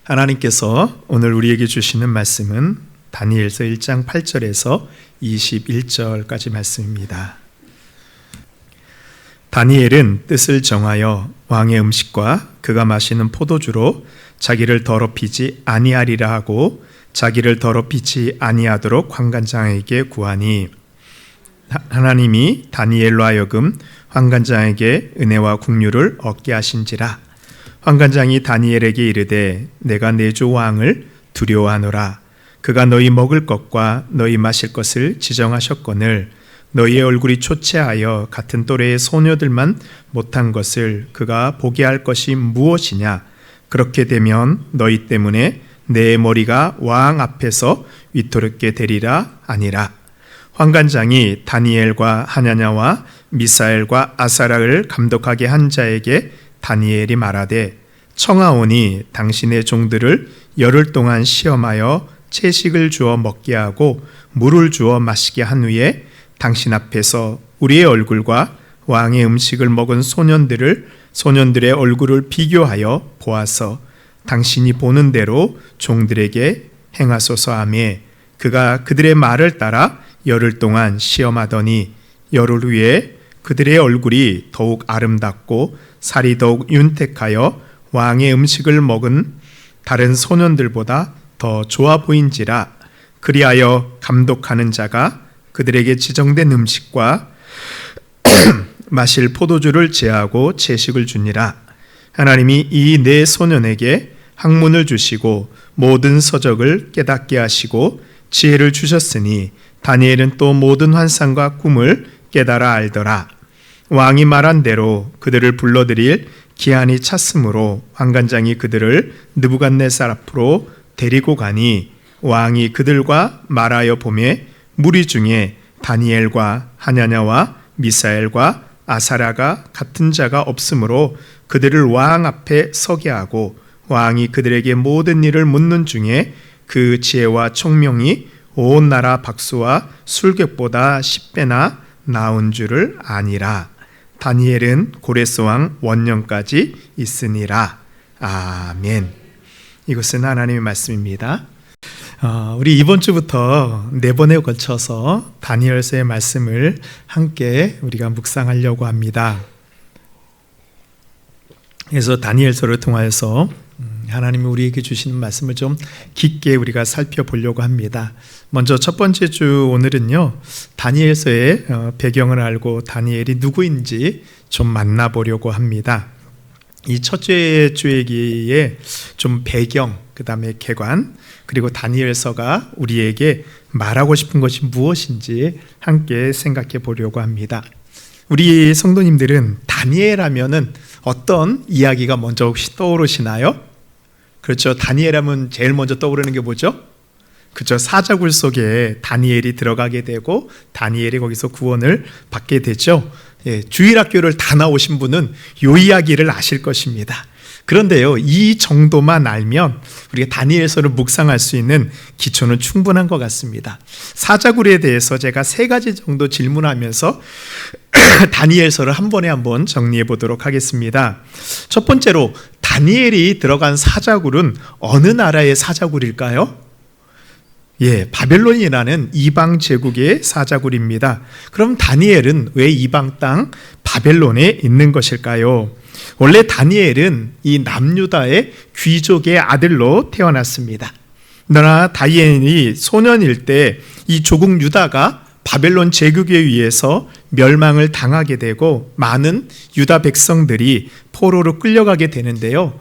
하나님께서 오늘 우리에게 주시는 말씀은 다니엘서 1장 8절에서 21절까지 말씀입니다. 다니엘은 뜻을 정하여 왕의 음식과 그가 마시는 포도주로 자기를 더럽히지 아니하리라 하고 자기를 더럽히지 아니하도록 환관장에게 구하니 하나님이 다니엘로 하여금 환관장에게 은혜와 긍휼을 얻게 하신지라. 환관장이 다니엘에게 이르되 내가 내 주 왕을 두려워하노라. 그가 너희 먹을 것과 너희 마실 것을 지정하셨거늘 너희의 얼굴이 초췌하여 같은 또래의 소녀들만 못한 것을 그가 보게 할 것이 무엇이냐. 그렇게 되면 너희 때문에 내 머리가 왕 앞에서 위토롭게 되리라 아니라. 환관장이 다니엘과 하냐냐와 미사엘과 아사락을 감독하게 한 자에게 다니엘이 말하되 청하오니 당신의 종들을 열흘 동안 시험하여 채식을 주어 먹게 하고 물을 주어 마시게 한 후에 당신 앞에서 우리의 얼굴과 왕의 음식을 먹은 소년들의 얼굴을 비교하여 보아서 당신이 보는 대로 종들에게 행하소서 하며 그가 그들의 말을 따라 열흘 동안 시험하더니 열흘 후에 그들의 얼굴이 더욱 아름답고 살이 더욱 윤택하여 왕의 음식을 먹은 다른 소년들보다 더 좋아 보인지라. 그리하여 감독하는 자가 그들에게 지정된 음식과 마실 포도주를 제하고 채식을 주니라. 하나님이 이 네 소년에게 학문을 주시고 모든 서적을 깨닫게 하시고 지혜를 주셨으니 다니엘은 또 모든 환상과 꿈을 깨달아 알더라. 왕이 말한 대로 그들을 불러들일 기한이 찼으므로 환관장이 그들을 느부갓네살 앞으로 데리고 가니 왕이 그들과 말하여 보매 무리 중에 다니엘과 하냐냐와 미사엘과 아사라가 같은 자가 없으므로 그들을 왕 앞에 서게 하고 왕이 그들에게 모든 일을 묻는 중에 그 지혜와 총명이 온 나라 박수와 술객보다 10배나 나은 줄을 아니라. 다니엘은 고레스 왕 원년까지 있으니라. 아멘. 이것은 하나님의 말씀입니다. 우리 이번 주부터 4번에 걸쳐서 다니엘서의 말씀을 함께 우리가 묵상하려고 합니다. 그래서 다니엘서를 통하여서 하나님이 우리에게 주시는 말씀을 좀 깊게 우리가 살펴보려고 합니다. 먼저 첫 번째 주 오늘은요, 다니엘서의 배경을 알고 다니엘이 누구인지 좀 만나보려고 합니다. 이 첫째 주에기에 좀 배경, 그 다음에 개관, 그리고 다니엘서가 우리에게 말하고 싶은 것이 무엇인지 함께 생각해 보려고 합니다. 우리 성도님들은 다니엘 하면은 어떤 이야기가 먼저 혹시 떠오르시나요? 그렇죠. 다니엘 하면 제일 먼저 떠오르는 게 뭐죠? 그렇죠. 사자굴 속에 다니엘이 들어가게 되고 다니엘이 거기서 구원을 받게 되죠. 주일학교를 다 나오신 분은 이 이야기를 아실 것입니다. 그런데요, 이 정도만 알면 우리가 다니엘서를 묵상할 수 있는 기초는 충분한 것 같습니다. 사자굴에 대해서 제가 3가지 정도 질문하면서 다니엘서를 한 번에 한번 정리해 보도록 하겠습니다. 첫 번째로 다니엘이 들어간 사자굴은 어느 나라의 사자굴일까요? 바벨론이라는 이방 제국의 사자굴입니다. 그럼 다니엘은 왜 이방 땅 바벨론에 있는 것일까요? 원래 다니엘은 이 남유다의 귀족의 아들로 태어났습니다. 그러나 다니엘이 소년일 때 이 조국 유다가 바벨론 제국에 의해서 멸망을 당하게 되고 많은 유다 백성들이 포로로 끌려가게 되는데요.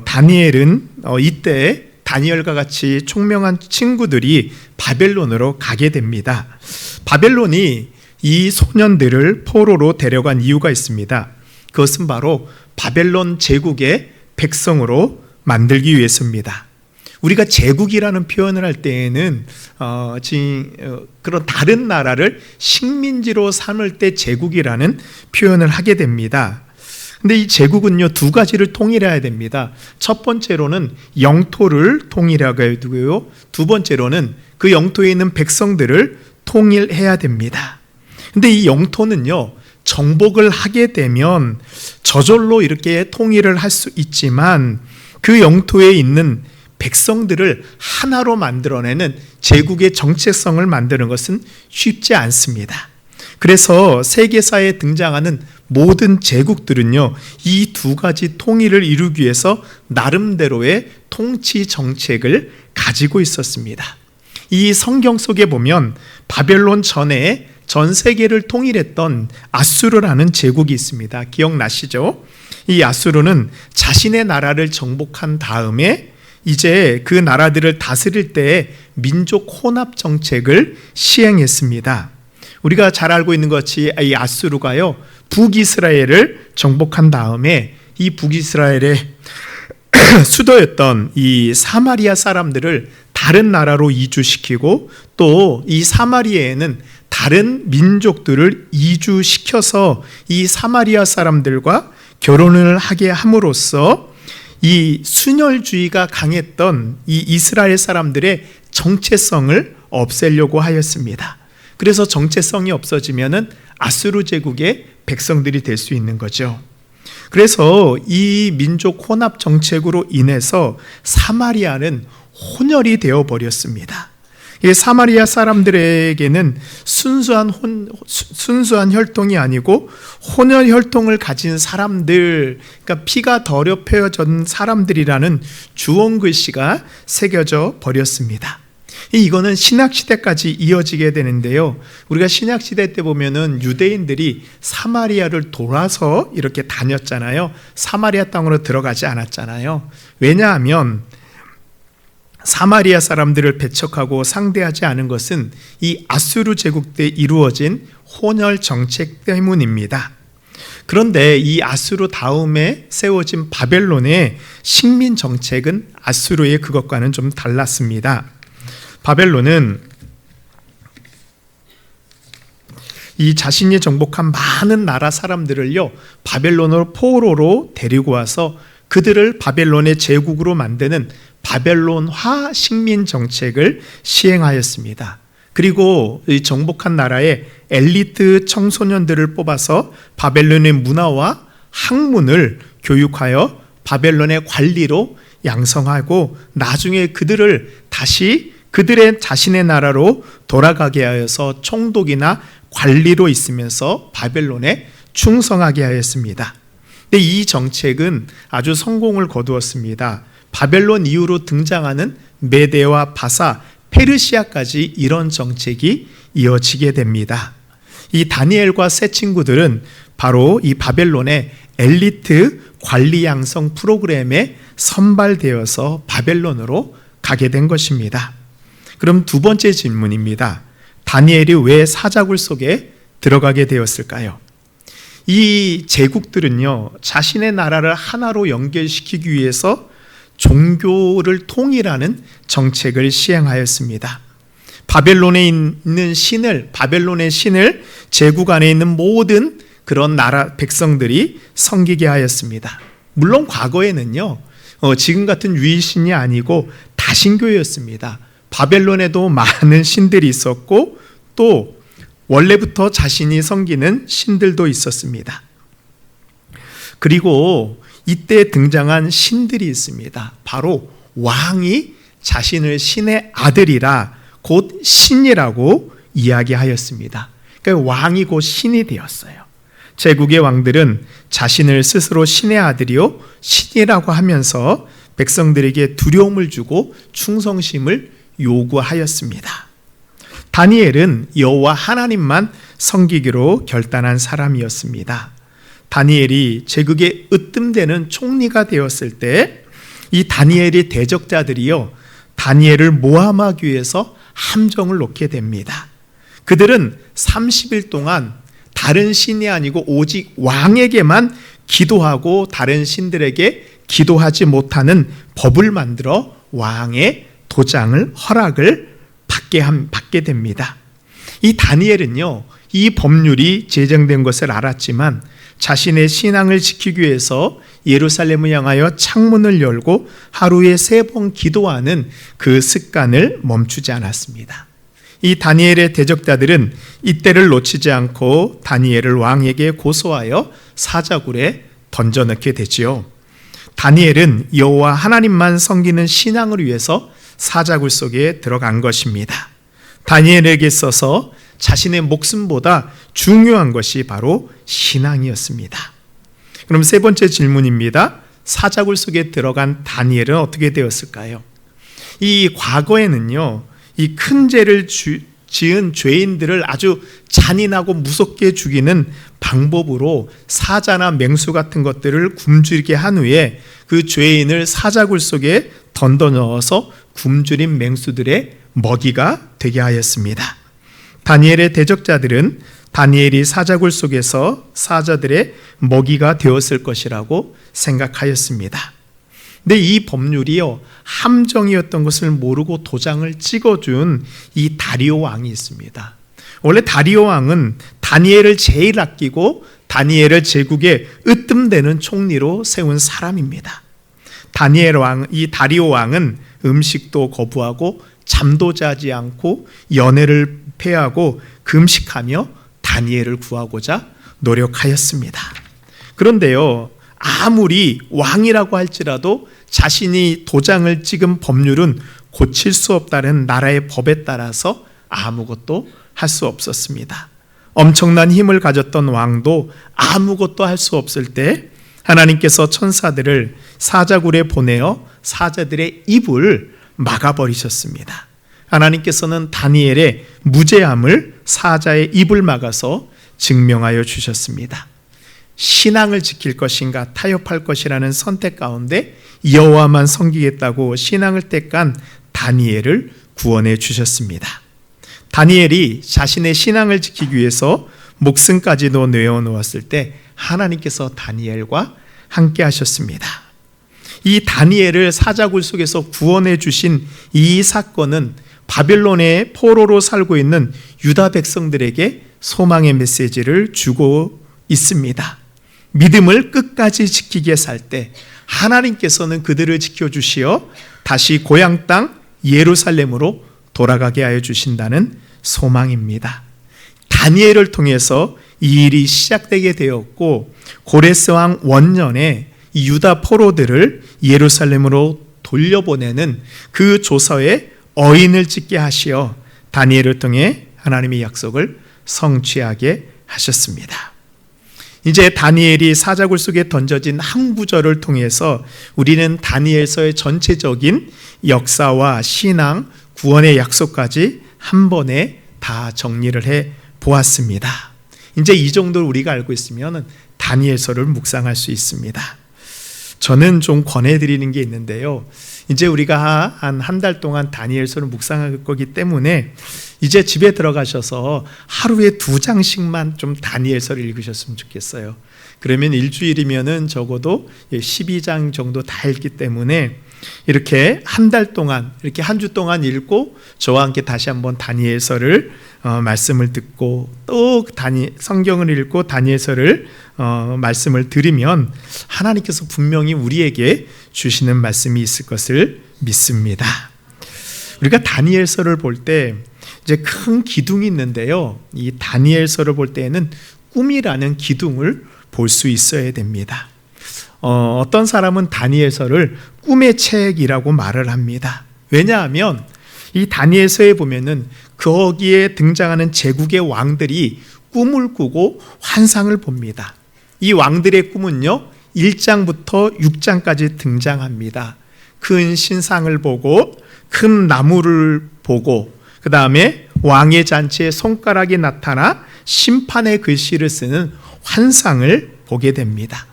다니엘은 이때 다니엘과 같이 총명한 친구들이 바벨론으로 가게 됩니다. 바벨론이 이 소년들을 포로로 데려간 이유가 있습니다. 그것은 바로 바벨론 제국의 백성으로 만들기 위해서입니다. 우리가 제국이라는 표현을 할 때에는 그런 다른 나라를 식민지로 삼을 때 제국이라는 표현을 하게 됩니다. 근데 이 제국은요, 2가지를 통일해야 됩니다. 첫 번째로는 영토를 통일하게 되고요, 두 번째로는 그 영토에 있는 백성들을 통일해야 됩니다. 근데 이 영토는요, 정복을 하게 되면 저절로 이렇게 통일을 할 수 있지만 그 영토에 있는 백성들을 하나로 만들어내는 제국의 정체성을 만드는 것은 쉽지 않습니다. 그래서 세계사에 등장하는 모든 제국들은요, 이 두 가지 통일을 이루기 위해서 나름대로의 통치 정책을 가지고 있었습니다. 이 성경 속에 보면 바벨론 전에 전 세계를 통일했던 아수르라는 제국이 있습니다. 기억나시죠? 이 아수르는 자신의 나라를 정복한 다음에 이제 그 나라들을 다스릴 때 민족 혼합 정책을 시행했습니다. 우리가 잘 알고 있는 것이 이 아수르가요, 북이스라엘을 정복한 다음에 이 북이스라엘의 수도였던 이 사마리아 사람들을 다른 나라로 이주시키고 또 이 사마리아에는 다른 민족들을 이주시켜서 이 사마리아 사람들과 결혼을 하게 함으로써 이 순혈주의가 강했던 이 이스라엘 사람들의 정체성을 없애려고 하였습니다. 그래서 정체성이 없어지면은 아수르 제국의 백성들이 될 수 있는 거죠. 그래서 이 민족 혼합 정책으로 인해서 사마리아는 혼혈이 되어 버렸습니다. 이 사마리아 사람들에게는 순수한 혈통이 아니고 혼혈 혈통을 가진 사람들, 그러니까 피가 더럽혀진 사람들이라는 주원 글씨가 새겨져 버렸습니다. 이거는 신약시대까지 이어지게 되는데요, 우리가 신약시대 때 보면은 유대인들이 사마리아를 돌아서 이렇게 다녔잖아요. 사마리아 땅으로 들어가지 않았잖아요. 왜냐하면 사마리아 사람들을 배척하고 상대하지 않은 것은 이 아수르 제국 때 이루어진 혼혈 정책 때문입니다. 그런데 이 아수르 다음에 세워진 바벨론의 식민 정책은 아수르의 그것과는 좀 달랐습니다. 바벨론은 이 자신이 정복한 많은 나라 사람들을요, 바벨론으로 포로로 데리고 와서 그들을 바벨론의 제국으로 만드는 바벨론화 식민 정책을 시행하였습니다. 그리고 이 정복한 나라의 엘리트 청소년들을 뽑아서 바벨론의 문화와 학문을 교육하여 바벨론의 관리로 양성하고 나중에 그들을 다시 그들의 자신의 나라로 돌아가게 하여서 총독이나 관리로 있으면서 바벨론에 충성하게 하였습니다. 근데 이 정책은 아주 성공을 거두었습니다. 바벨론 이후로 등장하는 메데와 바사, 페르시아까지 이런 정책이 이어지게 됩니다. 이 다니엘과 세 친구들은 바로 이 바벨론의 엘리트 관리 양성 프로그램에 선발되어서 바벨론으로 가게 된 것입니다. 그럼 두 번째 질문입니다. 다니엘이 왜 사자굴 속에 들어가게 되었을까요? 이 제국들은요, 자신의 나라를 하나로 연결시키기 위해서 종교를 통일하는 정책을 시행하였습니다. 바벨론에 있는 신을, 바벨론의 신을 제국 안에 있는 모든 그런 나라 백성들이 섬기게 하였습니다. 물론 과거에는요, 지금 같은 유일신이 아니고 다신교였습니다. 바벨론에도 많은 신들이 있었고 또 원래부터 자신이 섬기는 신들도 있었습니다. 그리고 이때 등장한 신들이 있습니다. 바로 왕이 자신을 신의 아들이라 곧 신이라고 이야기하였습니다. 그러니까 왕이 곧 신이 되었어요. 제국의 왕들은 자신을 스스로 신의 아들이요 신이라고 하면서 백성들에게 두려움을 주고 충성심을 요구하였습니다. 다니엘은 여호와 하나님만 섬기기로 결단한 사람이었습니다. 다니엘이 제국의 으뜸되는 총리가 되었을 때 이 다니엘의 대적자들이요, 다니엘을 모함하기 위해서 함정을 놓게 됩니다. 그들은 30일 동안 다른 신이 아니고 오직 왕에게만 기도하고 다른 신들에게 기도하지 못하는 법을 만들어 왕의 도장을 허락을 받게 됩니다. 이 다니엘은요, 이 법률이 제정된 것을 알았지만 자신의 신앙을 지키기 위해서 예루살렘을 향하여 창문을 열고 하루에 3번 기도하는 그 습관을 멈추지 않았습니다. 이 다니엘의 대적자들은 이때를 놓치지 않고 다니엘을 왕에게 고소하여 사자굴에 던져넣게 되지요. 다니엘은 여호와 하나님만 섬기는 신앙을 위해서 사자굴 속에 들어간 것입니다. 다니엘에게 있어서 자신의 목숨보다 중요한 것이 바로 신앙이었습니다. 그럼 세 번째 질문입니다. 사자굴 속에 들어간 다니엘은 어떻게 되었을까요? 이 과거에는요, 이 큰 죄를 지은 죄인들을 아주 잔인하고 무섭게 죽이는 방법으로 사자나 맹수 같은 것들을 굶주리게 한 후에 그 죄인을 사자굴 속에 던져 넣어서 굶주린 맹수들의 먹이가 되게 하였습니다. 다니엘의 대적자들은 다니엘이 사자굴 속에서 사자들의 먹이가 되었을 것이라고 생각하였습니다. 근데 이 법률이요, 함정이었던 것을 모르고 도장을 찍어준 이 다리오 왕이 있습니다. 원래 다리오 왕은 다니엘을 제일 아끼고 다니엘을 제국의 으뜸되는 총리로 세운 사람입니다. 이 다리오 왕은 음식도 거부하고 잠도 자지 않고 연애를 폐하고 금식하며 다니엘을 구하고자 노력하였습니다. 그런데요, 아무리 왕이라고 할지라도 자신이 도장을 찍은 법률은 고칠 수 없다는 나라의 법에 따라서 아무것도 할 수 없었습니다. 엄청난 힘을 가졌던 왕도 아무것도 할 수 없을 때 하나님께서 천사들을 사자굴에 보내어 사자들의 입을 막아버리셨습니다. 하나님께서는 다니엘의 무죄함을 사자의 입을 막아서 증명하여 주셨습니다. 신앙을 지킬 것인가 타협할 것이라는 선택 가운데 여호와만 섬기겠다고 신앙을 택한 다니엘을 구원해 주셨습니다. 다니엘이 자신의 신앙을 지키기 위해서 목숨까지도 내어놓았을 때 하나님께서 다니엘과 함께 하셨습니다. 이 다니엘을 사자굴 속에서 구원해 주신 이 사건은 바벨론의 포로로 살고 있는 유다 백성들에게 소망의 메시지를 주고 있습니다. 믿음을 끝까지 지키게 살 때 하나님께서는 그들을 지켜주시어 다시 고향 땅 예루살렘으로 돌아가게 하여 주신다는 소망입니다. 다니엘을 통해서 이 일이 시작되게 되었고 고레스 왕 원년에 유다 포로들을 예루살렘으로 돌려보내는 그 조서에 어인을 찍게 하시어 다니엘을 통해 하나님의 약속을 성취하게 하셨습니다. 이제 다니엘이 사자굴 속에 던져진 한 구절을 통해서 우리는 다니엘서의 전체적인 역사와 신앙, 구원의 약속까지 한 번에 다 정리를 해 보았습니다. 이제 이 정도를 우리가 알고 있으면 다니엘서를 묵상할 수 있습니다. 저는 좀 권해드리는 게 있는데요. 이제 우리가 한 달 동안 다니엘서를 묵상할 거기 때문에 이제 집에 들어가셔서 하루에 2장씩만 좀 다니엘서를 읽으셨으면 좋겠어요. 그러면 일주일이면은 적어도 12장 정도 다 읽기 때문에 이렇게 한 달 동안, 이렇게 한 주 동안 읽고 저와 함께 다시 한번 다니엘서를 말씀을 듣고 또 성경을 읽고 다니엘서를 말씀을 들으면 하나님께서 분명히 우리에게 주시는 말씀이 있을 것을 믿습니다. 우리가 다니엘서를 볼 때 이제 큰 기둥이 있는데요. 이 다니엘서를 볼 때에는 꿈이라는 기둥을 볼 수 있어야 됩니다. 어떤 사람은 다니엘서를 꿈의 책이라고 말을 합니다. 왜냐하면 이 다니엘서에 보면은 거기에 등장하는 제국의 왕들이 꿈을 꾸고 환상을 봅니다. 이 왕들의 꿈은요, 1장부터 6장까지 등장합니다. 큰 신상을 보고 큰 나무를 보고 그 다음에 왕의 잔치에 손가락이 나타나 심판의 글씨를 쓰는 환상을 보게 됩니다.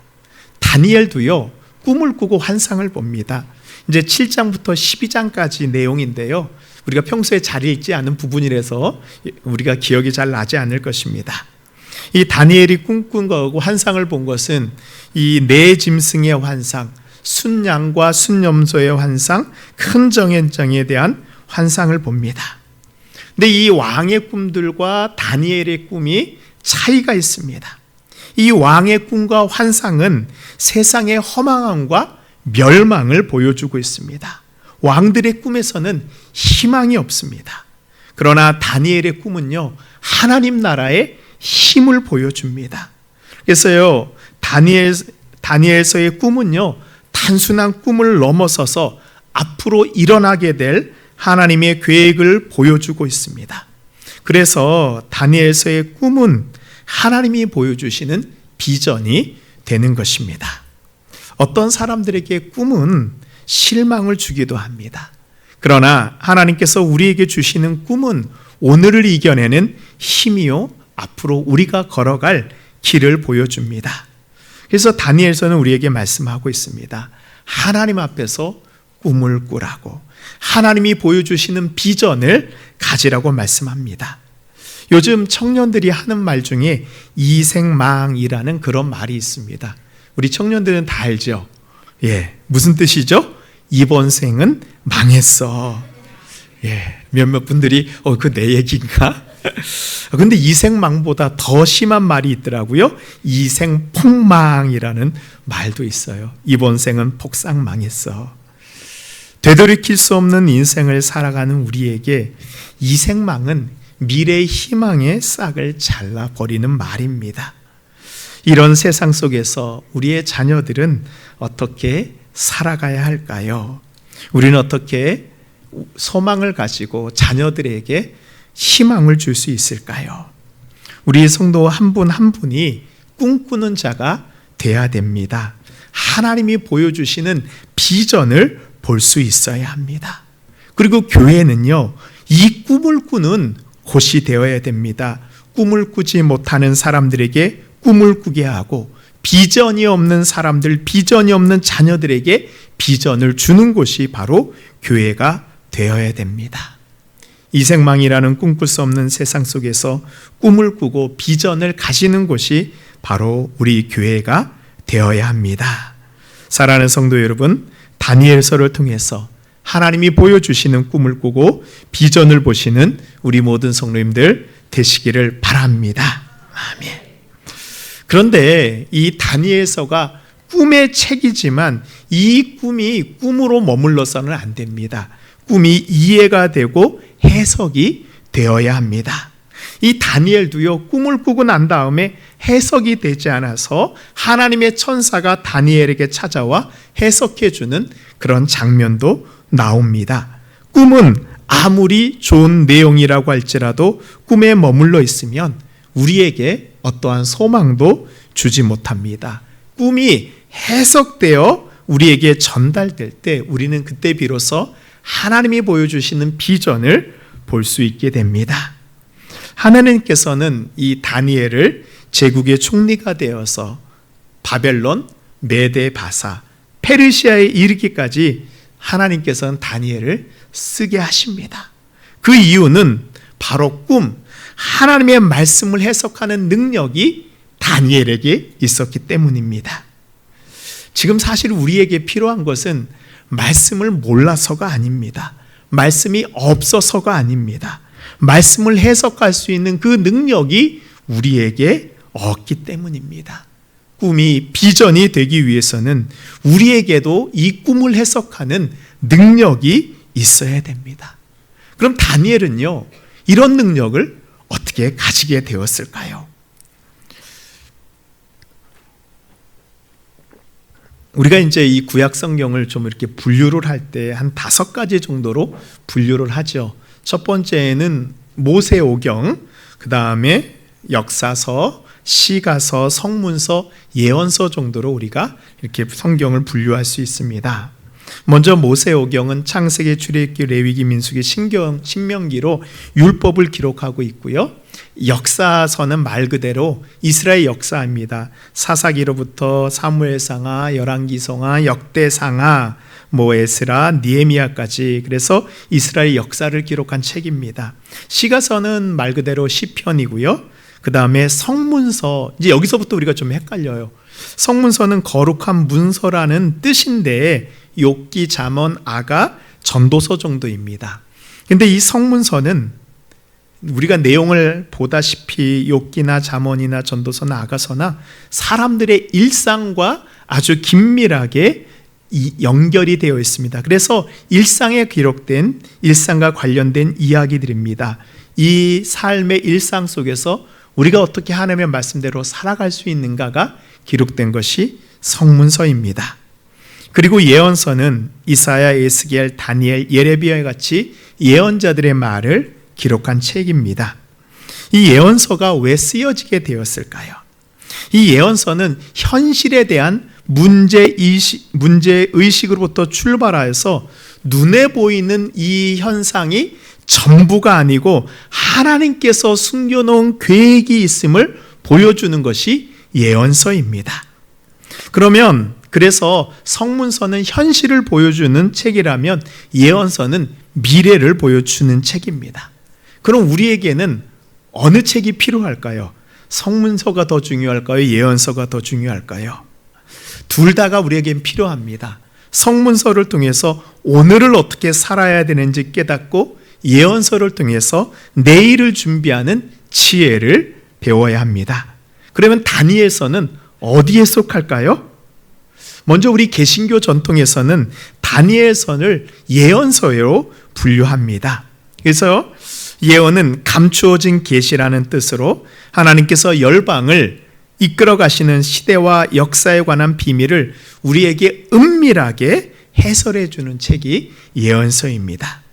다니엘도요, 꿈을 꾸고 환상을 봅니다. 이제 7장부터 12장까지 내용인데요. 우리가 평소에 잘 읽지 않은 부분이라서 우리가 기억이 잘 나지 않을 것입니다. 이 다니엘이 꿈꾼 거하고 환상을 본 것은 이 네 짐승의 환상, 순양과 순염소의 환상, 큰 정예장에 대한 환상을 봅니다. 근데 이 왕의 꿈들과 다니엘의 꿈이 차이가 있습니다. 이 왕의 꿈과 환상은 세상의 허망함과 멸망을 보여주고 있습니다. 왕들의 꿈에서는 희망이 없습니다. 그러나 다니엘의 꿈은요, 하나님 나라의 힘을 보여줍니다. 그래서요, 다니엘서의 꿈은요, 다 단순한 꿈을 넘어서서 앞으로 일어나게 될 하나님의 계획을 보여주고 있습니다. 그래서 다니엘서의 꿈은 하나님이 보여주시는 비전이 되는 것입니다. 어떤 사람들에게 꿈은 실망을 주기도 합니다. 그러나 하나님께서 우리에게 주시는 꿈은 오늘을 이겨내는 힘이요, 앞으로 우리가 걸어갈 길을 보여줍니다. 그래서 다니엘서는 우리에게 말씀하고 있습니다. 하나님 앞에서 꿈을 꾸라고, 하나님이 보여주시는 비전을 가지라고 말씀합니다. 요즘 청년들이 하는 말 중에 이생망이라는 그런 말이 있습니다. 우리 청년들은 다 알죠? 무슨 뜻이죠? 이번 생은 망했어. 몇몇 분들이 그 내 얘기인가? 근데 이생망보다 더 심한 말이 있더라고요. 이생폭망이라는 말도 있어요. 이번 생은 폭삭 망했어. 되돌이킬 수 없는 인생을 살아가는 우리에게 이생망은 미래의 희망의 싹을 잘라버리는 말입니다. 이런 세상 속에서 우리의 자녀들은 어떻게 살아가야 할까요? 우리는 어떻게 소망을 가지고 자녀들에게 희망을 줄 수 있을까요? 우리 성도 한 분 한 분이 꿈꾸는 자가 돼야 됩니다. 하나님이 보여주시는 비전을 볼 수 있어야 합니다. 그리고 교회는요, 이 꿈을 꾸는 곳이 되어야 됩니다. 꿈을 꾸지 못하는 사람들에게 꿈을 꾸게 하고, 비전이 없는 사람들, 비전이 없는 자녀들에게 비전을 주는 곳이 바로 교회가 되어야 됩니다. 이생망이라는 꿈꿀 수 없는 세상 속에서 꿈을 꾸고 비전을 가지는 곳이 바로 우리 교회가 되어야 합니다. 사랑하는 성도 여러분, 다니엘서를 통해서 하나님이 보여주시는 꿈을 꾸고 비전을 보시는 우리 모든 성도님들 되시기를 바랍니다. 아멘. 그런데 이 다니엘서가 꿈의 책이지만 이 꿈이 꿈으로 머물러서는 안 됩니다. 꿈이 이해가 되고 해석이 되어야 합니다. 이 다니엘도요, 꿈을 꾸고 난 다음에 해석이 되지 않아서 하나님의 천사가 다니엘에게 찾아와 해석해주는 그런 장면도 나옵니다. 꿈은 아무리 좋은 내용이라고 할지라도 꿈에 머물러 있으면 우리에게 어떠한 소망도 주지 못합니다. 꿈이 해석되어 우리에게 전달될 때 우리는 그때 비로소 하나님이 보여주시는 비전을 볼 수 있게 됩니다. 하나님께서는 이 다니엘을 제국의 총리가 되어서 바벨론, 메데, 바사, 페르시아에 이르기까지 하나님께서는 다니엘을 쓰게 하십니다. 그 이유는 바로 꿈, 하나님의 말씀을 해석하는 능력이 다니엘에게 있었기 때문입니다. 지금 사실 우리에게 필요한 것은 말씀을 몰라서가 아닙니다. 말씀이 없어서가 아닙니다. 말씀을 해석할 수 있는 그 능력이 우리에게 없기 때문입니다. 꿈이 비전이 되기 위해서는 우리에게도 이 꿈을 해석하는 능력이 있어야 됩니다. 그럼 다니엘은요, 이런 능력을 어떻게 가지게 되었을까요? 우리가 이제 이 구약 성경을 좀 이렇게 분류를 할 때 한 5가지 정도로 분류를 하죠. 첫 번째는 모세오경, 그 다음에 역사서, 시가서, 성문서, 예언서 정도로 우리가 이렇게 성경을 분류할 수 있습니다. 먼저 모세오경은 창세기, 출애굽기, 레위기, 민수기, 신명기로 율법을 기록하고 있고요. 역사서는 말 그대로 이스라엘 역사입니다. 사사기로부터 사무엘상하, 열왕기성하, 역대상하, 에스라, 니에미야까지, 그래서 이스라엘 역사를 기록한 책입니다. 시가서는 말 그대로 시편이고요. 그 다음에 성문서, 이제 여기서부터 우리가 좀 헷갈려요. 성문서는 거룩한 문서라는 뜻인데 욥기, 잠언, 아가, 전도서 정도입니다. 근데 이 성문서는 우리가 내용을 보다시피 욥기나 잠언이나 전도서나 아가서나 사람들의 일상과 아주 긴밀하게 연결이 되어 있습니다. 그래서 일상에 기록된 일상과 관련된 이야기들입니다. 이 삶의 일상 속에서 우리가 어떻게 하나님의 말씀대로 살아갈 수 있는가가 기록된 것이 성문서입니다. 그리고 예언서는 이사야, 에스겔, 다니엘, 예레미야 같이 예언자들의 말을 기록한 책입니다. 이 예언서가 왜 쓰여지게 되었을까요? 이 예언서는 현실에 대한 문제의식으로부터 출발하여서 눈에 보이는 이 현상이 전부가 아니고 하나님께서 숨겨놓은 계획이 있음을 보여주는 것이 예언서입니다. 그래서 성문서는 현실을 보여주는 책이라면 예언서는 미래를 보여주는 책입니다. 그럼 우리에게는 어느 책이 필요할까요? 성문서가 더 중요할까요? 예언서가 더 중요할까요? 둘 다가 우리에겐 필요합니다. 성문서를 통해서 오늘을 어떻게 살아야 되는지 깨닫고 예언서를 통해서 내일을 준비하는 지혜를 배워야 합니다. 그러면 다니엘서는 어디에 속할까요? 먼저 우리 개신교 전통에서는 다니엘서를 예언서로 분류합니다. 그래서 예언은 감추어진 계시라는 뜻으로 하나님께서 열방을 이끌어 가시는 시대와 역사에 관한 비밀을 우리에게 은밀하게 해설해 주는 책이 예언서입니다.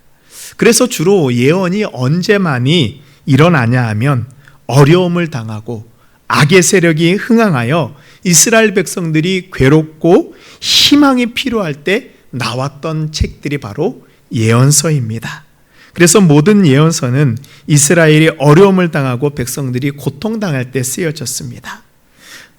그래서 주로 예언이 언제 많이 일어나냐 하면 어려움을 당하고 악의 세력이 흥황하여 이스라엘 백성들이 괴롭고 희망이 필요할 때 나왔던 책들이 바로 예언서입니다. 그래서 모든 예언서는 이스라엘이 어려움을 당하고 백성들이 고통당할 때 쓰여졌습니다.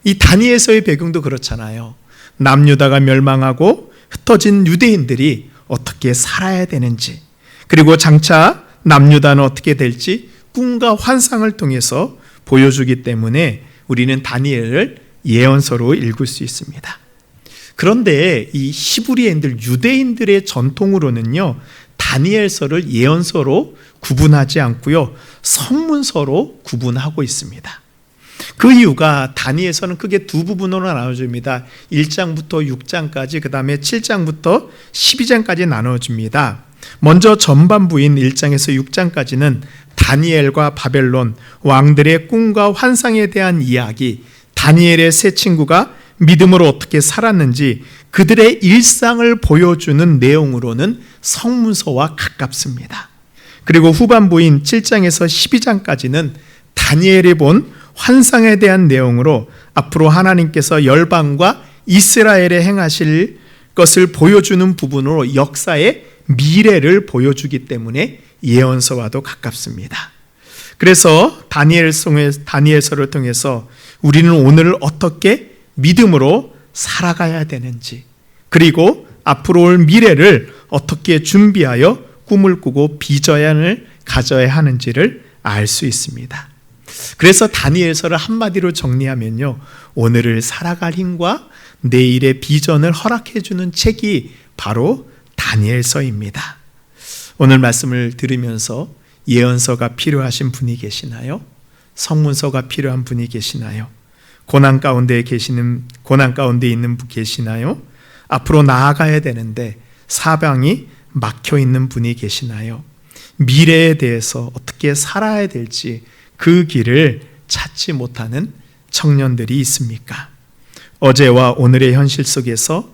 이 다니엘서의 배경도 그렇잖아요. 남유다가 멸망하고 흩어진 유대인들이 어떻게 살아야 되는지, 그리고 장차 남유다는 어떻게 될지 꿈과 환상을 통해서 보여주기 때문에 우리는 다니엘을 예언서로 읽을 수 있습니다. 그런데 이 히브리인들, 유대인들의 전통으로는요, 다니엘서를 예언서로 구분하지 않고요, 성문서로 구분하고 있습니다. 그 이유가 다니엘서는 크게 두 부분으로 나눠집니다. 1장부터 6장까지, 그 다음에 7장부터 12장까지 나눠집니다. 먼저 전반부인 1장에서 6장까지는 다니엘과 바벨론 왕들의 꿈과 환상에 대한 이야기, 다니엘의 세 친구가 믿음으로 어떻게 살았는지 그들의 일상을 보여주는 내용으로는 성문서와 가깝습니다. 그리고 후반부인 7장에서 12장까지는 다니엘이 본 환상에 대한 내용으로 앞으로 하나님께서 열방과 이스라엘에 행하실 것을 보여주는 부분으로 역사의 미래를 보여주기 때문에 예언서와도 가깝습니다. 그래서 다니엘서를 통해서 우리는 오늘을 어떻게 믿음으로 살아가야 되는지, 그리고 앞으로 올 미래를 어떻게 준비하여 꿈을 꾸고 비전을 가져야 하는지를 알 수 있습니다. 그래서 다니엘서를 한마디로 정리하면요, 오늘을 살아갈 힘과 내일의 비전을 허락해 주는 책이 바로 다니엘서입니다. 오늘 말씀을 들으면서 예언서가 필요하신 분이 계시나요? 성문서가 필요한 분이 계시나요? 고난 가운데 있는 분 계시나요? 앞으로 나아가야 되는데 사방이 막혀 있는 분이 계시나요? 미래에 대해서 어떻게 살아야 될지 그 길을 찾지 못하는 청년들이 있습니까? 어제와 오늘의 현실 속에서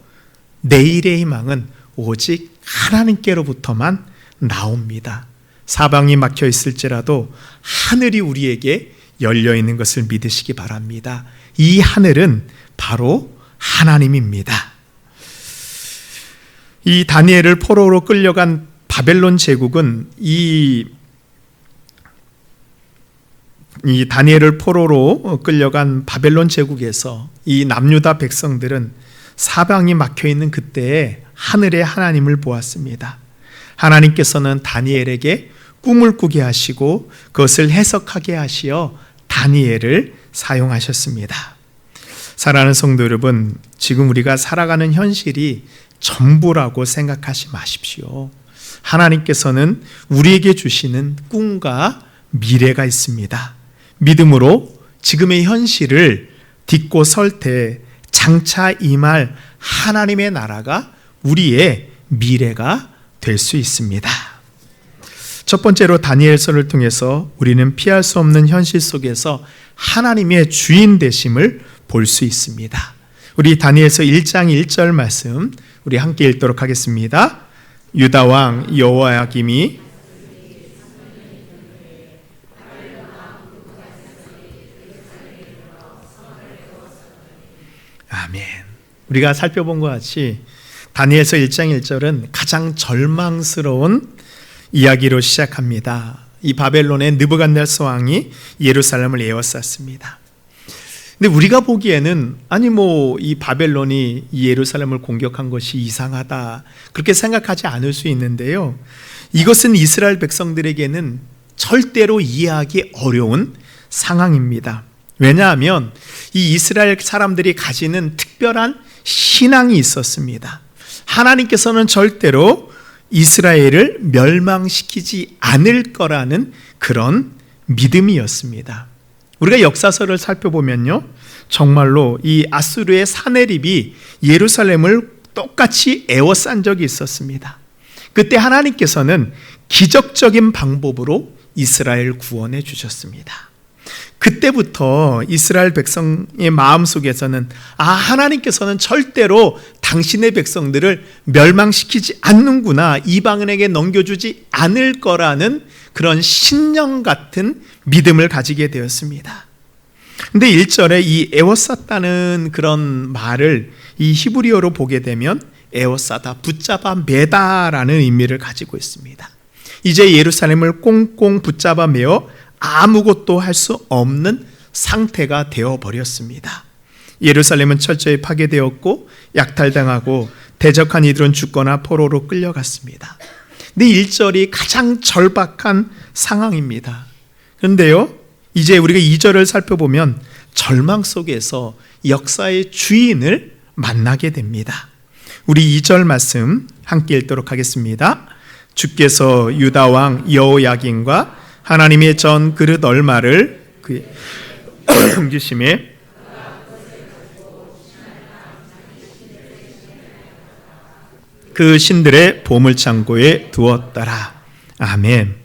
내일의 희망은 오직 하나님께로부터만 나옵니다. 사방이 막혀 있을지라도 하늘이 우리에게 열려 있는 것을 믿으시기 바랍니다. 이 하늘은 바로 하나님입니다. 이 다니엘을 포로로 끌려간 바벨론 제국은 이 다니엘을 포로로 끌려간 바벨론 제국에서 이 남유다 백성들은 사방이 막혀 있는 그때에 하늘의 하나님을 보았습니다. 하나님께서는 다니엘에게 꿈을 꾸게 하시고 그것을 해석하게 하시어 다니엘을 사용하셨습니다. 사랑하는 성도 여러분, 지금 우리가 살아가는 현실이 전부라고 생각하지 마십시오. 하나님께서는 우리에게 주시는 꿈과 미래가 있습니다. 믿음으로 지금의 현실을 딛고 설 때 장차 임할 하나님의 나라가 우리의 미래가 될 수 있습니다. 첫 번째로 다니엘서를 통해서 우리는 피할 수 없는 현실 속에서 하나님의 주인 되심을 볼 수 있습니다. 우리 다니엘서 1장 1절 말씀 우리 함께 읽도록 하겠습니다. 유다 왕 여호야김이 아멘. 우리가 살펴본 것 같이 다니엘서 1장 1절은 가장 절망스러운 이야기로 시작합니다. 이 바벨론의 느부갓네살 왕이 예루살렘을 에워쌌습니다. 근데 우리가 보기에는 이 바벨론이 이 예루살렘을 공격한 것이 이상하다 그렇게 생각하지 않을 수 있는데요, 이것은 이스라엘 백성들에게는 절대로 이해하기 어려운 상황입니다. 왜냐하면 이 이스라엘 사람들이 가지는 특별한 신앙이 있었습니다. 하나님께서는 절대로 이스라엘을 멸망시키지 않을 거라는 그런 믿음이었습니다. 우리가 역사서를 살펴보면요, 정말로 이 아수르의 사네립이 예루살렘을 똑같이 에워싼 적이 있었습니다. 그때 하나님께서는 기적적인 방법으로 이스라엘을 구원해 주셨습니다. 그때부터 이스라엘 백성의 마음속에서는 하나님께서는 절대로 당신의 백성들을 멸망시키지 않는구나, 이방인에게 넘겨주지 않을 거라는 그런 신령 같은 믿음을 가지게 되었습니다. 근데 1절에 이 에워쌌다는 그런 말을 이 히브리어로 보게 되면 에워싸다, 붙잡아 매다라는 의미를 가지고 있습니다. 이제 예루살렘을 꽁꽁 붙잡아 매어 아무것도 할 수 없는 상태가 되어버렸습니다. 예루살렘은 철저히 파괴되었고 약탈당하고 대적한 이들은 죽거나 포로로 끌려갔습니다. 근데 1절이 가장 절박한 상황입니다. 그런데요, 이제 우리가 2절을 살펴보면 절망 속에서 역사의 주인을 만나게 됩니다. 우리 2절 말씀 함께 읽도록 하겠습니다. 주께서 유다 왕 여호야긴과 하나님의 전 그릇 얼마를 그의 주심에 그 신들의 보물창고에 두었더라. 아멘.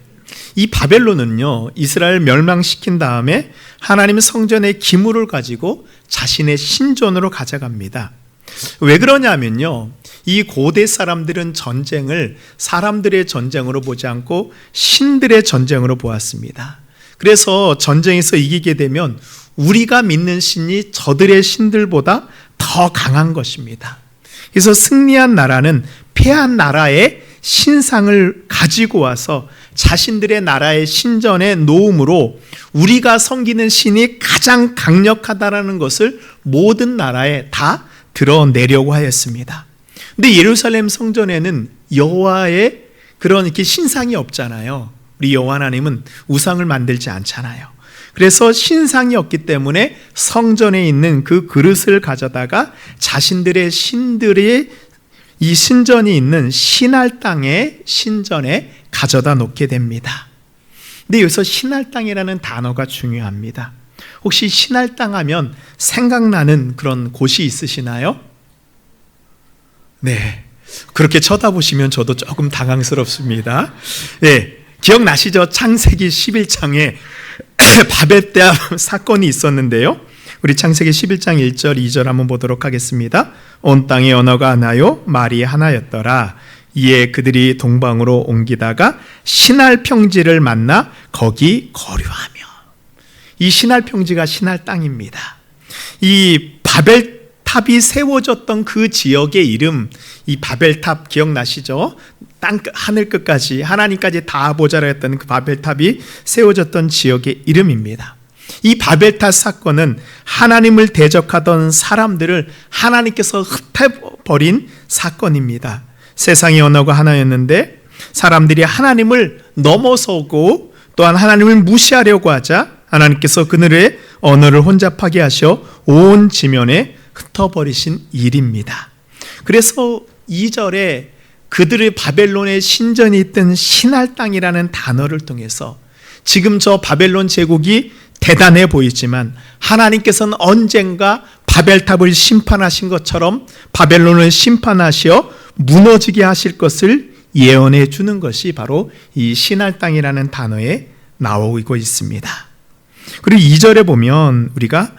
이 바벨론은요, 이스라엘 멸망시킨 다음에 하나님의 성전의 기물을 가지고 자신의 신전으로 가져갑니다. 왜 그러냐면요, 이 고대 사람들은 전쟁을 사람들의 전쟁으로 보지 않고 신들의 전쟁으로 보았습니다. 그래서 전쟁에서 이기게 되면 우리가 믿는 신이 저들의 신들보다 더 강한 것입니다. 그래서 승리한 나라는 패한 나라의 신상을 가지고 와서 자신들의 나라의 신전에 놓음으로 우리가 섬기는 신이 가장 강력하다라는 것을 모든 나라에 다 드러내려고 하였습니다. 근데 예루살렘 성전에는 여호와의 그런 이렇게 신상이 없잖아요. 우리 여호와 하나님은 우상을 만들지 않잖아요. 그래서 신상이 없기 때문에 성전에 있는 그 그릇을 가져다가 자신들의 신들의 이 신전이 있는 신할 땅의 신전에 가져다 놓게 됩니다. 근데 여기서 신할 땅이라는 단어가 중요합니다. 혹시 신할 땅 하면 생각나는 그런 곳이 있으시나요? 네, 그렇게 쳐다보시면 저도 조금 당황스럽습니다. 네, 기억나시죠? 창세기 11장에 바벨탑 사건이 있었는데요, 우리 창세기 11장 1절 2절 한번 보도록 하겠습니다. 온 땅의 언어가 하나요 말이 하나였더라. 이에 그들이 동방으로 옮기다가 신할 평지를 만나 거기 거류하며. 이 신할 평지가 신할 땅입니다. 이 바벨탑이 세워졌던 그 지역의 이름, 이 바벨탑 기억나시죠? 땅 하늘 끝까지 하나님까지 다 보자라 했던 그 바벨탑이 세워졌던 지역의 이름입니다. 이 바벨탑 사건은 하나님을 대적하던 사람들을 하나님께서 흩어버린 사건입니다. 세상의 언어가 하나였는데 사람들이 하나님을 넘어서고 또한 하나님을 무시하려고 하자 하나님께서 그들의 언어를 혼잡하게 하셔 온 지면에 흩어버리신 일입니다. 그래서 2절에 그들의 바벨론의 신전이 있던 신할 땅이라는 단어를 통해서 지금 저 바벨론 제국이 대단해 보이지만 하나님께서는 언젠가 바벨탑을 심판하신 것처럼 바벨론을 심판하시어 무너지게 하실 것을 예언해 주는 것이 바로 이 신할 땅이라는 단어에 나오고 있습니다. 그리고 2절에 보면 우리가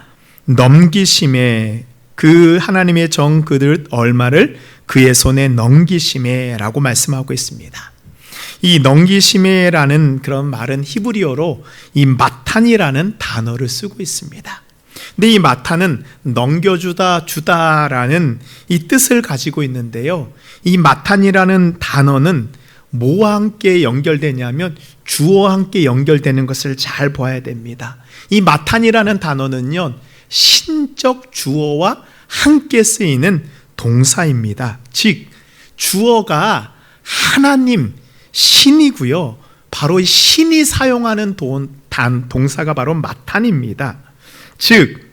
넘기심에 그 하나님의 종 그들 얼마를 그의 손에 넘기심에라고 말씀하고 있습니다. 이 넘기심에라는 그런 말은 히브리어로 이 마탄이라는 단어를 쓰고 있습니다. 근데 이 마탄은 넘겨주다, 주다라는 이 뜻을 가지고 있는데요. 이 마탄이라는 단어는 뭐와 함께 연결되냐면 주어와 함께 연결되는 것을 잘 봐야 됩니다. 이 마탄이라는 단어는요, 신적 주어와 함께 쓰이는 동사입니다. 즉, 주어가 하나님, 신이고요. 바로 신이 사용하는 동사가 바로 마탄입니다. 즉,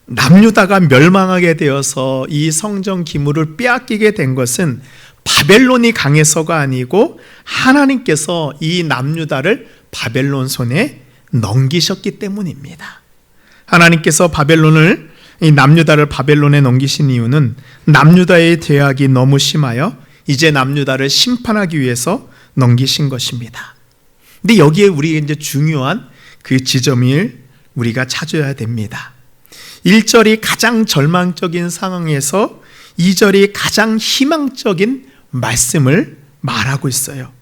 남유다가 멸망하게 되어서 이 성전 기물을 빼앗기게 된 것은 바벨론이 강해서가 아니고 하나님께서 이 남유다를 바벨론 손에 넘기셨기 때문입니다. 하나님께서 이 남유다를 바벨론에 넘기신 이유는 남유다의 죄악이 너무 심하여 이제 남유다를 심판하기 위해서 넘기신 것입니다. 근데 여기에 우리가 이제 중요한 그 지점을 우리가 찾아야 됩니다. 1절이 가장 절망적인 상황에서 2절이 가장 희망적인 말씀을 말하고 있어요.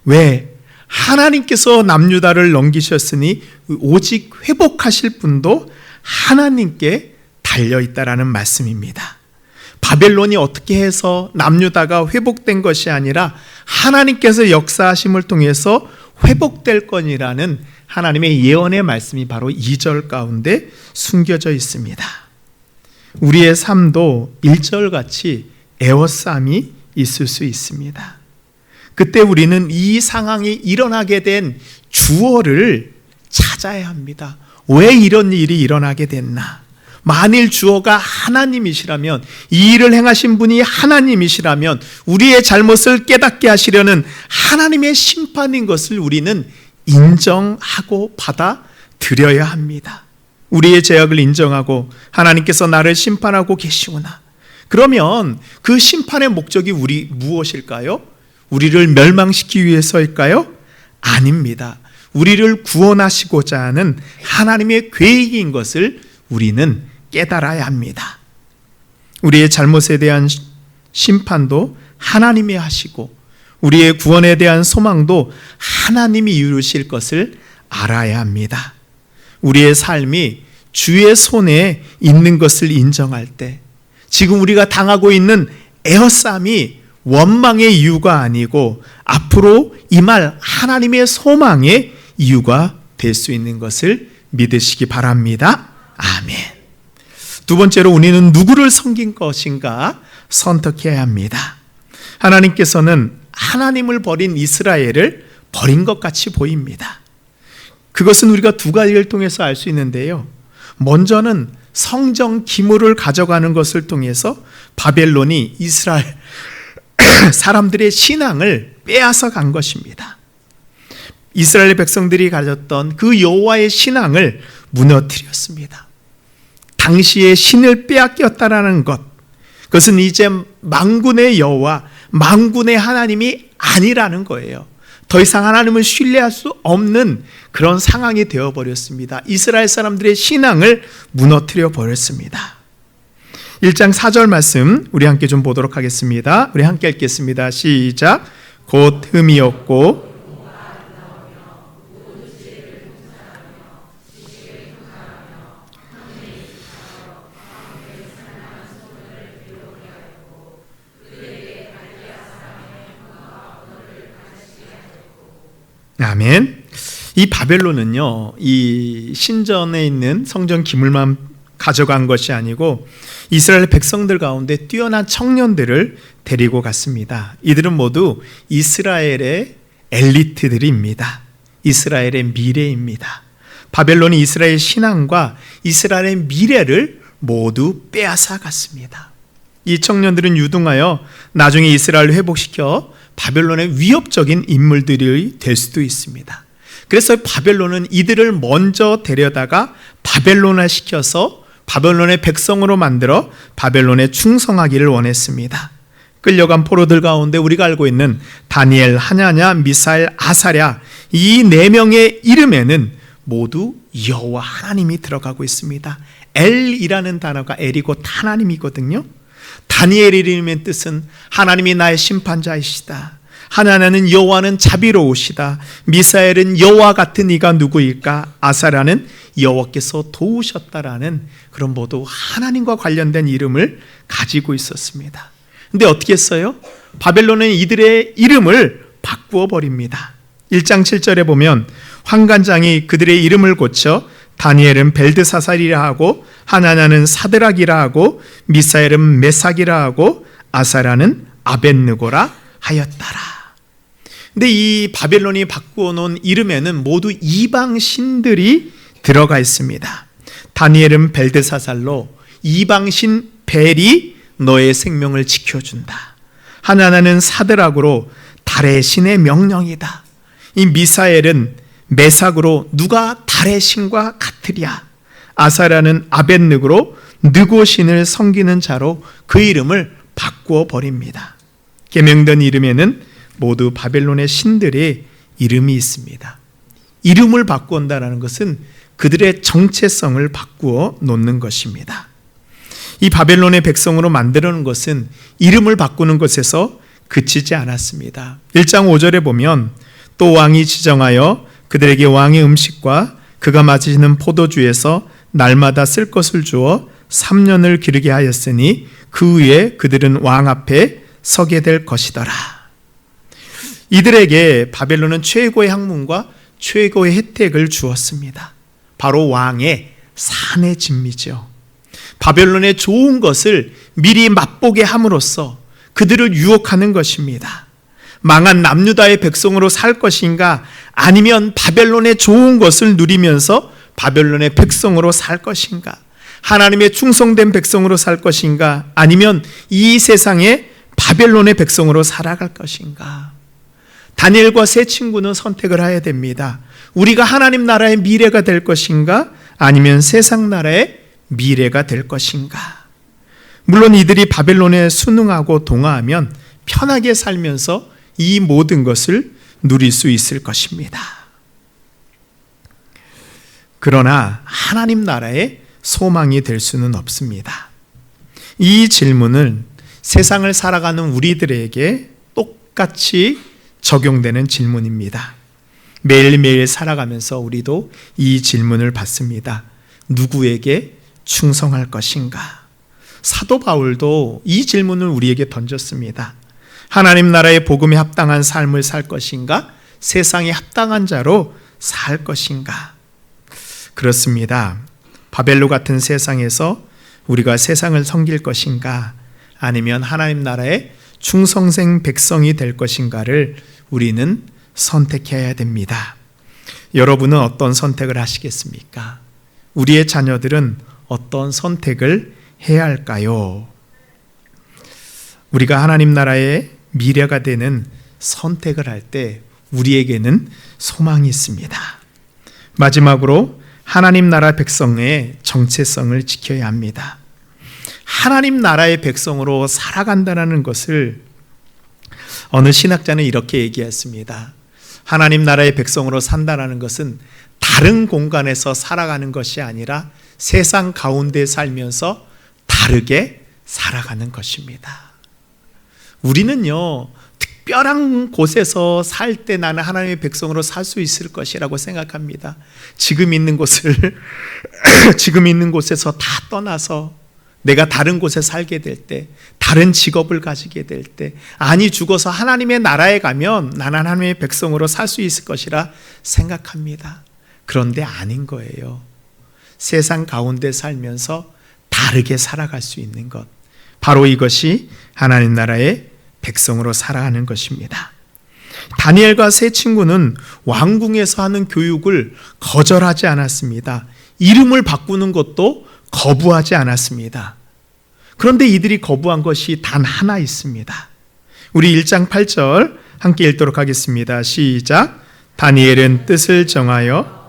왜? 하나님께서 남유다를 넘기셨으니 오직 회복하실 분도 하나님께 달려있다라는 말씀입니다. 바벨론이 어떻게 해서 남유다가 회복된 것이 아니라 하나님께서 역사하심을 통해서 회복될 거니라는 하나님의 예언의 말씀이 바로 2절 가운데 숨겨져 있습니다. 우리의 삶도 1절같이 애워싸움이 있을 수 있습니다. 그때 우리는 이 상황이 일어나게 된 주어를 찾아야 합니다. 왜 이런 일이 일어나게 됐나? 만일 주어가 하나님이시라면, 이 일을 행하신 분이 하나님이시라면 우리의 잘못을 깨닫게 하시려는 하나님의 심판인 것을 우리는 인정하고 받아들여야 합니다. 우리의 죄악을 인정하고 하나님께서 나를 심판하고 계시구나. 그러면 그 심판의 목적이 무엇일까요? 우리를 멸망시키기 위해서일까요? 아닙니다. 우리를 구원하시고자 하는 하나님의 계획인 것을 우리는 깨달아야 합니다. 우리의 잘못에 대한 심판도 하나님이 하시고 우리의 구원에 대한 소망도 하나님이 이루실 것을 알아야 합니다. 우리의 삶이 주의 손에 있는 것을 인정할 때, 지금 우리가 당하고 있는 에워싸움이 원망의 이유가 아니고 앞으로 임할 하나님의 소망의 이유가 될 수 있는 것을 믿으시기 바랍니다. 아멘. 두 번째로 우리는 누구를 섬긴 것인가 선택해야 합니다. 하나님께서는 하나님을 버린 이스라엘을 버린 것 같이 보입니다. 그것은 우리가 두 가지를 통해서 알 수 있는데요. 먼저는 성전 기물을 가져가는 것을 통해서 바벨론이 이스라엘 사람들의 신앙을 빼앗아 간 것입니다. 이스라엘 백성들이 가졌던 그 여호와의 신앙을 무너뜨렸습니다. 당시의 신을 빼앗겼다라는 것, 그것은 이제 만군의 여호와, 만군의 하나님이 아니라는 거예요. 더 이상 하나님을 신뢰할 수 없는 그런 상황이 되어버렸습니다. 이스라엘 사람들의 신앙을 무너뜨려 버렸습니다. 1장 4절 말씀 우리 함께 좀 보도록 하겠습니다. 우리 함께 읽겠습니다. 시작. 곧 흠이 없고 아멘. 이 바벨론은요, 이 신전에 있는 성전 기물만 가져간 것이 아니고 이스라엘 백성들 가운데 뛰어난 청년들을 데리고 갔습니다. 이들은 모두 이스라엘의 엘리트들입니다. 이스라엘의 미래입니다. 바벨론이 이스라엘 신앙과 이스라엘의 미래를 모두 빼앗아 갔습니다. 이 청년들은 유능하여 나중에 이스라엘을 회복시켜 바벨론의 위협적인 인물들이 될 수도 있습니다. 그래서 바벨론은 이들을 먼저 데려다가 바벨론화 시켜서 바벨론의 백성으로 만들어 바벨론에 충성하기를 원했습니다. 끌려간 포로들 가운데 우리가 알고 있는 다니엘, 하냐냐, 미사엘, 아사랴, 이 4명의 이름에는 모두 여호와 하나님이 들어가고 있습니다. 엘이라는 단어가 엘이고 하나님이거든요. 다니엘이라는 뜻은 하나님이 나의 심판자이시다. 하나는 여호와는 자비로우시다. 미사엘은 여호와 같은 이가 누구일까? 아사라는 여호와께서 도우셨다라는 그런 모두 하나님과 관련된 이름을 가지고 있었습니다. 근데 어떻게 했어요? 바벨론은 이들의 이름을 바꾸어 버립니다. 1장 7절에 보면 환관장이 그들의 이름을 고쳐 다니엘은 벨드사살이라 하고 하나냐는 사드락이라 하고 미사엘은 메삭이라 하고 아사라는 아벳느고라 하였더라. 근데 이 바벨론이 바꾸어 놓은 이름에는 모두 이방 신들이 들어가 있습니다. 다니엘은 벨드사살로 이방 신 벨이 너의 생명을 지켜준다. 하나냐는 사드락으로 달의 신의 명령이다. 이 미사엘은 메삭으로 누가 달의 신과 같으랴. 아사라는 아벳느고로 느고 신을 섬기는 자로 그 이름을 바꾸어 버립니다. 계명된 이름에는 모두 바벨론의 신들의 이름이 있습니다. 이름을 바꾼다는 것은 그들의 정체성을 바꾸어 놓는 것입니다. 이 바벨론의 백성으로 만들어 놓은 것은 이름을 바꾸는 것에서 그치지 않았습니다. 1장 5절에 보면 또 왕이 지정하여 그들에게 왕의 음식과 그가 마시는 포도주에서 날마다 쓸 것을 주어 3년을 기르게 하였으니 그 후에 그들은 왕 앞에 서게 될 것이더라. 이들에게 바벨론은 최고의 학문과 최고의 혜택을 주었습니다. 바로 왕의 산의 진미죠. 바벨론의 좋은 것을 미리 맛보게 함으로써 그들을 유혹하는 것입니다. 망한 남유다의 백성으로 살 것인가, 아니면 바벨론의 좋은 것을 누리면서 바벨론의 백성으로 살 것인가, 하나님의 충성된 백성으로 살 것인가, 아니면 이 세상의 바벨론의 백성으로 살아갈 것인가. 다니엘과 세 친구는 선택을 해야 됩니다. 우리가 하나님 나라의 미래가 될 것인가, 아니면 세상 나라의 미래가 될 것인가. 물론 이들이 바벨론에 순응하고 동화하면 편하게 살면서 이 모든 것을 누릴 수 있을 것입니다. 그러나 하나님 나라의 소망이 될 수는 없습니다. 이 질문은 세상을 살아가는 우리들에게 똑같이 적용되는 질문입니다. 매일매일 살아가면서 우리도 이 질문을 받습니다. 누구에게 충성할 것인가? 사도 바울도 이 질문을 우리에게 던졌습니다. 하나님 나라의 복음에 합당한 삶을 살 것인가? 세상에 합당한 자로 살 것인가? 그렇습니다. 바벨론 같은 세상에서 우리가 세상을 섬길 것인가? 아니면 하나님 나라의 충성생 백성이 될 것인가를 우리는 선택해야 됩니다. 여러분은 어떤 선택을 하시겠습니까? 우리의 자녀들은 어떤 선택을 해야 할까요? 우리가 하나님 나라의 미래가 되는 선택을 할 때 우리에게는 소망이 있습니다. 마지막으로 하나님 나라 백성의 정체성을 지켜야 합니다. 하나님 나라의 백성으로 살아간다는 것을 어느 신학자는 이렇게 얘기했습니다. 하나님 나라의 백성으로 산다는 것은 다른 공간에서 살아가는 것이 아니라 세상 가운데 살면서 다르게 살아가는 것입니다. 우리는요, 특별한 곳에서 살 때 나는 하나님의 백성으로 살 수 있을 것이라고 생각합니다. 지금 있는 곳에서 다 떠나서 내가 다른 곳에 살게 될 때, 다른 직업을 가지게 될 때, 아니 죽어서 하나님의 나라에 가면 나는 하나님의 백성으로 살 수 있을 것이라 생각합니다. 그런데 아닌 거예요. 세상 가운데 살면서 다르게 살아갈 수 있는 것, 바로 이것이 하나님 나라의 백성으로 살아가는 것입니다. 다니엘과 세 친구는 왕궁에서 하는 교육을 거절하지 않았습니다. 이름을 바꾸는 것도 거부하지 않았습니다. 그런데 이들이 거부한 것이 단 하나 있습니다. 우리 1장 8절 함께 읽도록 하겠습니다. 시작. 다니엘은 뜻을 정하여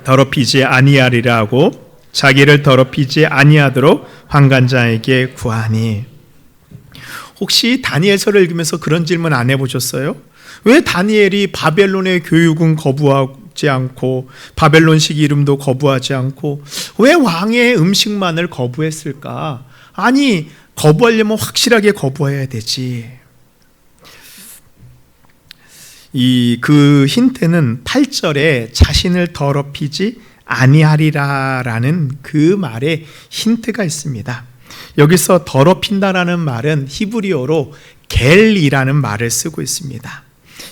더럽히지 아니하리라 하고 자기를 더럽히지 아니하도록 환관장에게 구하니. 혹시 다니엘서를 읽으면서 그런 질문 안 해보셨어요? 왜 다니엘이 바벨론의 교육은 거부하고 먹지 않고 바벨론식 이름도 거부하지 않고 왜 왕의 음식만을 거부했을까? 아니, 거부하려면 확실하게 거부해야 되지. 그 힌트는 8절에 자신을 더럽히지 아니하리라라는 그 말에 힌트가 있습니다. 여기서 더럽힌다라는 말은 히브리어로 겔이라는 말을 쓰고 있습니다.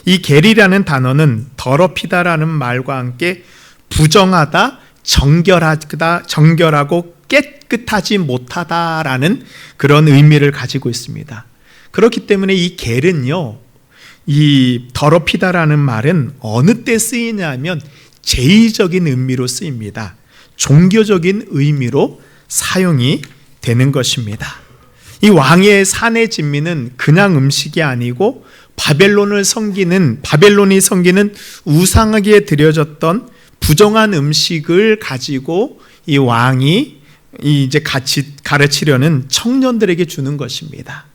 이 겔이라는 단어는 더럽히다라는 말과 함께 부정하다, 정결하고 깨끗하지 못하다라는 그런 의미를 가지고 있습니다. 그렇기 때문에 이 겔은요, 이 더럽히다라는 말은 어느 때 쓰이냐면 제의적인 의미로 쓰입니다. 종교적인 의미로 사용이 되는 것입니다. 이 왕의 사내 진미는 그냥 음식이 아니고 바벨론이 섬기는 우상에게 드려졌던 부정한 음식을 가지고 이 왕이 이제 같이 가르치려는 청년들에게 주는 것입니다.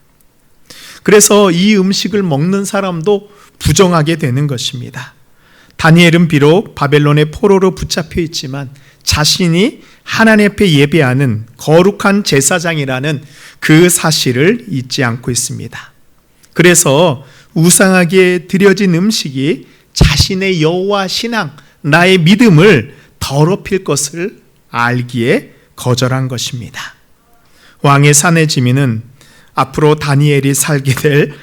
그래서 이 음식을 먹는 사람도 부정하게 되는 것입니다. 다니엘은 비록 바벨론의 포로로 붙잡혀 있지만 자신이 하나님 앞에 예배하는 거룩한 제사장이라는 그 사실을 잊지 않고 있습니다. 그래서 우상하게 드려진 음식이 자신의 여호와 신앙, 나의 믿음을 더럽힐 것을 알기에 거절한 것입니다. 왕의 사내 지민은 앞으로 다니엘이 살게 될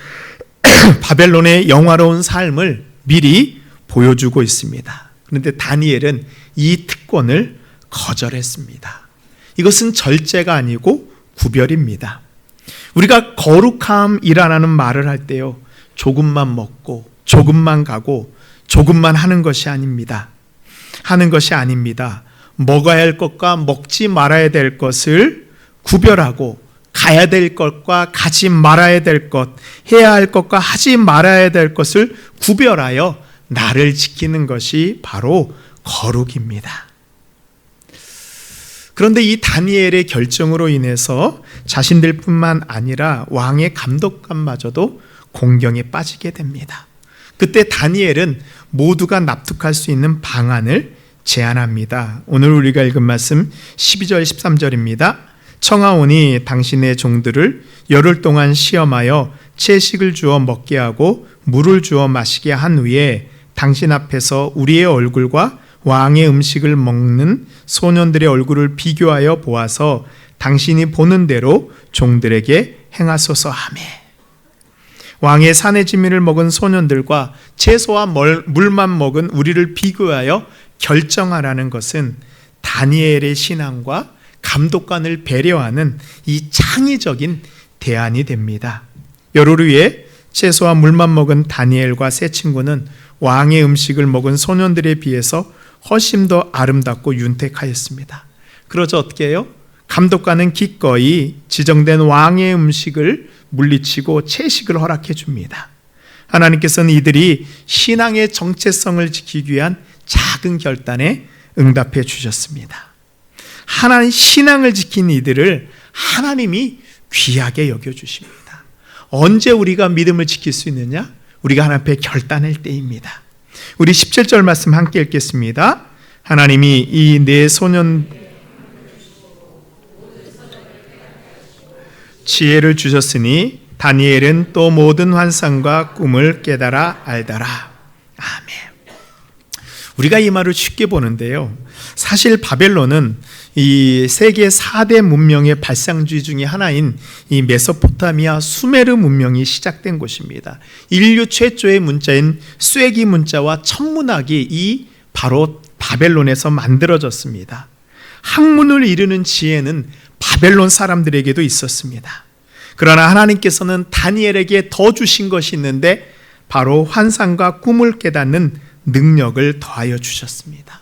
바벨론의 영화로운 삶을 미리 보여주고 있습니다. 그런데 다니엘은 이 특권을 거절했습니다. 이것은 절제가 아니고 구별입니다. 우리가 거룩함이라는 말을 할 때요, 조금만 먹고 조금만 가고 조금만 하는 것이 아닙니다. 먹어야 할 것과 먹지 말아야 될 것을 구별하고 가야 될 것과 가지 말아야 될 것, 해야 할 것과 하지 말아야 될 것을 구별하여 나를 지키는 것이 바로 거룩입니다. 그런데 이 다니엘의 결정으로 인해서 자신들뿐만 아니라 왕의 감독관마저도 공경에 빠지게 됩니다. 그때 다니엘은 모두가 납득할 수 있는 방안을 제안합니다. 오늘 우리가 읽은 말씀 12절 13절입니다. 청하오니 당신의 종들을 열흘 동안 시험하여 채식을 주어 먹게 하고 물을 주어 마시게 한 후에 당신 앞에서 우리의 얼굴과 왕의 음식을 먹는 소년들의 얼굴을 비교하여 보아서 당신이 보는 대로 종들에게 행하소서 하매. 왕의 산의 진미를 먹은 소년들과 채소와 물만 먹은 우리를 비교하여 결정하라는 것은 다니엘의 신앙과 감독관을 배려하는 이 창의적인 대안이 됩니다. 열흘 후에 채소와 물만 먹은 다니엘과 세 친구는 왕의 음식을 먹은 소년들에 비해서 훨씬 더 아름답고 윤택하였습니다. 그러자 어떻게 해요? 감독관은 기꺼이 지정된 왕의 음식을 물리치고 채식을 허락해 줍니다. 하나님께서는 이들이 신앙의 정체성을 지키기 위한 작은 결단에 응답해 주셨습니다. 하나님 신앙을 지킨 이들을 하나님이 귀하게 여겨주십니다. 언제 우리가 믿음을 지킬 수 있느냐? 우리가 하나님 앞에 결단할 때입니다. 우리 17절 말씀 함께 읽겠습니다. 하나님이 이 네 소년 지혜를 주셨으니 다니엘은 또 모든 환상과 꿈을 깨달아 알더라. 아멘. 우리가 이 말을 쉽게 보는데요, 사실 바벨론은 이 세계 4대 문명의 발상지 중에 하나인 이 메소포타미아 수메르 문명이 시작된 곳입니다. 인류 최초의 문자인 쐐기 문자와 천문학이 이 바로 바벨론에서 만들어졌습니다. 학문을 이루는 지혜는 바벨론 사람들에게도 있었습니다. 그러나 하나님께서는 다니엘에게 더 주신 것이 있는데 바로 환상과 꿈을 깨닫는 능력을 더하여 주셨습니다.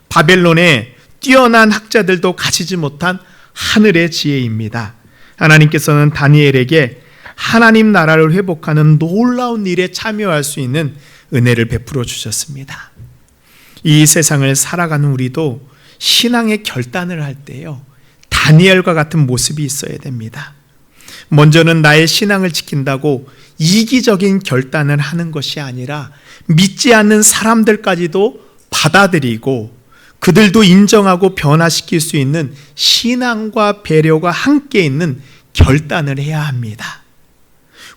바벨론의 뛰어난 학자들도 가지지 못한 하늘의 지혜입니다. 하나님께서는 다니엘에게 하나님 나라를 회복하는 놀라운 일에 참여할 수 있는 은혜를 베풀어 주셨습니다. 이 세상을 살아가는 우리도 신앙의 결단을 할 때요, 다니엘과 같은 모습이 있어야 됩니다. 먼저는 나의 신앙을 지킨다고 이기적인 결단을 하는 것이 아니라 믿지 않는 사람들까지도 받아들이고 그들도 인정하고 변화시킬 수 있는 신앙과 배려가 함께 있는 결단을 해야 합니다.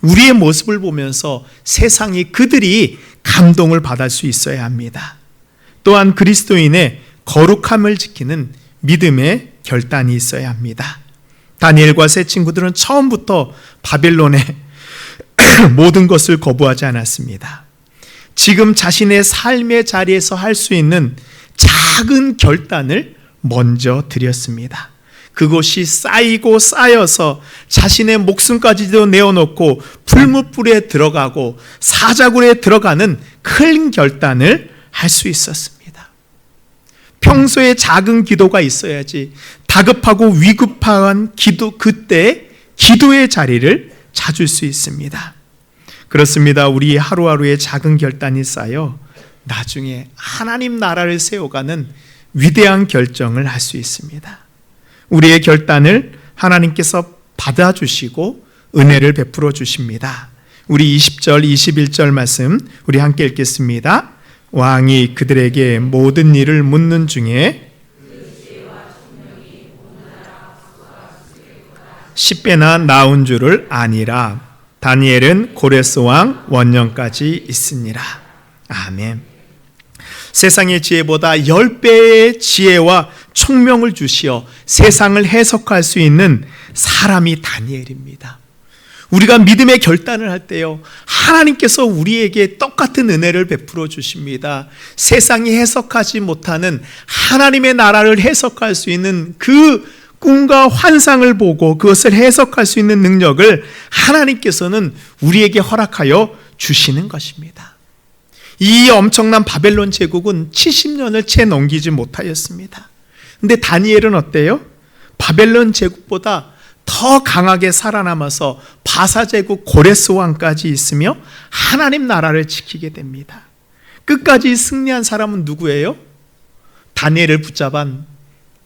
우리의 모습을 보면서 세상이 그들이 감동을 받을 수 있어야 합니다. 또한 그리스도인의 거룩함을 지키는 믿음의 결단이 있어야 합니다. 다니엘과 세 친구들은 처음부터 바벨론의 모든 것을 거부하지 않았습니다. 지금 자신의 삶의 자리에서 할 수 있는 작은 결단을 먼저 드렸습니다. 그것이 쌓이고 쌓여서 자신의 목숨까지도 내어놓고 풀무불에 들어가고 사자굴에 들어가는 큰 결단을 할 수 있었습니다. 평소에 작은 기도가 있어야지 다급하고 위급한 그때 기도의 자리를 찾을 수 있습니다. 그렇습니다. 우리 하루하루의 작은 결단이 쌓여 나중에 하나님 나라를 세워가는 위대한 결정을 할 수 있습니다. 우리의 결단을 하나님께서 받아주시고 은혜를 베풀어 주십니다. 우리 20절, 21절 말씀 우리 함께 읽겠습니다. 왕이 그들에게 모든 일을 묻는 중에 10배나 나온 줄을 아니라 다니엘은 고레스 왕 원년까지 있으니라. 아멘. 세상의 지혜보다 10배의 지혜와 총명을 주시어 세상을 해석할 수 있는 사람이 다니엘입니다. 우리가 믿음의 결단을 할 때요, 하나님께서 우리에게 똑같은 은혜를 베풀어 주십니다. 세상이 해석하지 못하는 하나님의 나라를 해석할 수 있는 그 꿈과 환상을 보고 그것을 해석할 수 있는 능력을 하나님께서는 우리에게 허락하여 주시는 것입니다. 이 엄청난 바벨론 제국은 70년을 채 넘기지 못하였습니다. 근데 다니엘은 어때요? 바벨론 제국보다 더 강하게 살아남아서 바사 제국 고레스 왕까지 있으며 하나님 나라를 지키게 됩니다. 끝까지 승리한 사람은 누구예요? 다니엘을 붙잡은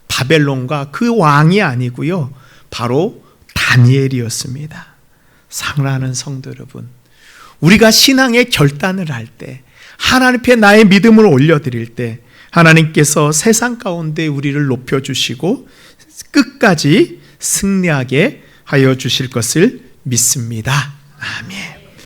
바벨론과 그 왕이 아니고요, 바로 다니엘이었습니다. 사랑하는 성도 여러분, 우리가 신앙의 결단을 할 때, 하나님 앞에 나의 믿음을 올려드릴 때 하나님께서 세상 가운데 우리를 높여주시고 끝까지 승리하게 하여 주실 것을 믿습니다. 아멘.